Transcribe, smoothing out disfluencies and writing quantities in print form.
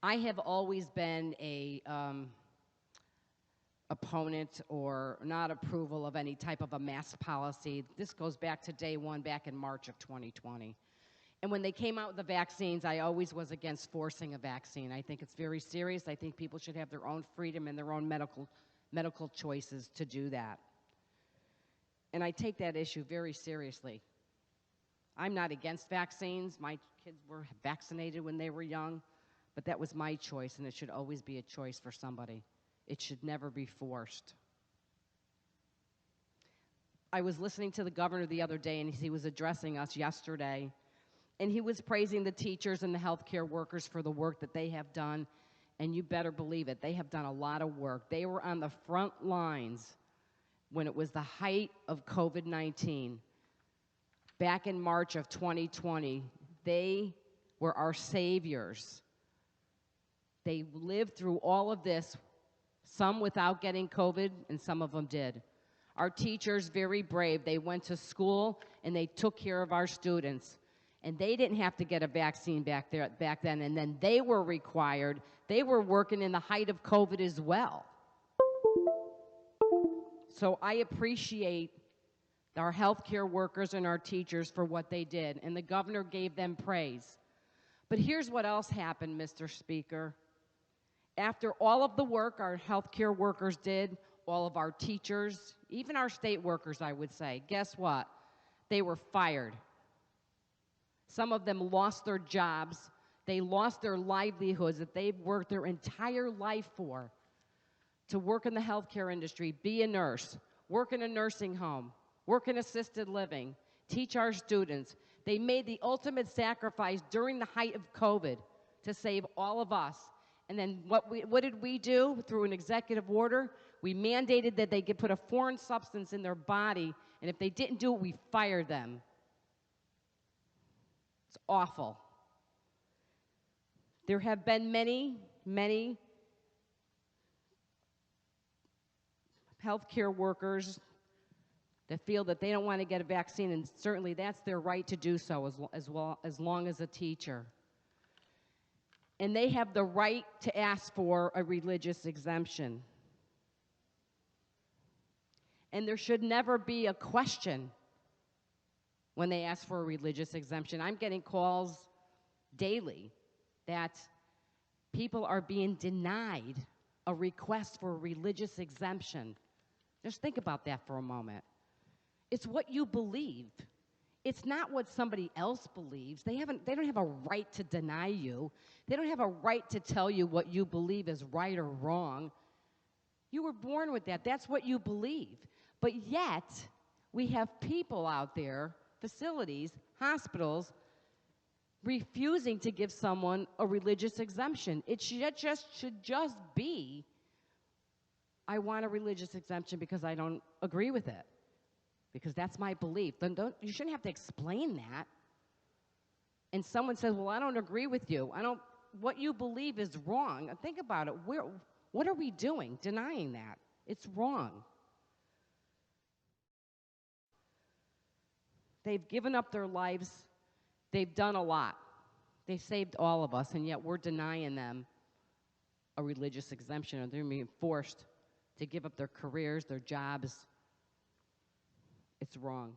I have always been a opponent or not approval of any type of a mask policy. This goes back to day one, back in March of 2020. And when they came out with the vaccines, I always was against forcing a vaccine. I think it's very serious. I think people should have their own freedom and their own medical choices to do that. And I take that issue very seriously. I'm not against vaccines. My kids were vaccinated when they were young, but that was my choice, and it should always be a choice for somebody. It should never be forced. I was listening to the governor the other day, and he was addressing us yesterday, and he was praising the teachers and the healthcare workers for the work that they have done, and you better believe it, they have done a lot of work. They were on the front lines when it was the height of COVID-19. Back in March of 2020, they were our saviors. They lived through all of this, some without getting COVID, and some of them did. Our teachers, very brave, they went to school and they took care of our students. And they didn't have to get a vaccine back then, and then they were required. They were working in the height of COVID as well. So I appreciate our healthcare workers and our teachers for what they did, and the governor gave them praise. But here's what else happened, Mr. Speaker. After all of the work our healthcare workers did, all of our teachers, even our state workers, I would say, guess what? They were fired. Some of them lost their jobs. They lost their livelihoods that they've worked their entire life for, to work in the healthcare industry, be a nurse, work in a nursing home, work in assisted living, teach our students. They made the ultimate sacrifice during the height of COVID to save all of us. And then what did we do through an executive order? We mandated that they could put a foreign substance in their body, and if they didn't do it, we fired them. It's awful. There have been many, many healthcare workers that feel that they don't want to get a vaccine, and certainly that's their right to do so as long as a teacher. And they have the right to ask for a religious exemption. And there should never be a question when they ask for a religious exemption. I'm getting calls daily that people are being denied a request for a religious exemption. Just think about that for a moment. It's what you believe. It's not what somebody else believes. They don't have a right to deny you. They don't have a right to tell you what you believe is right or wrong. You were born with that. That's what you believe. But yet, we have people out there, facilities, hospitals, refusing to give someone a religious exemption. It should just be, I want a religious exemption because I don't agree with it, because that's my belief. Then you shouldn't have to explain that. And someone says, well, I don't agree with you. What you believe is wrong. Think about it. What are we doing denying that? It's wrong. They've given up their lives. They've done a lot. They saved all of us, and yet we're denying them a religious exemption, or they're being forced to give up their careers, their jobs. It's wrong.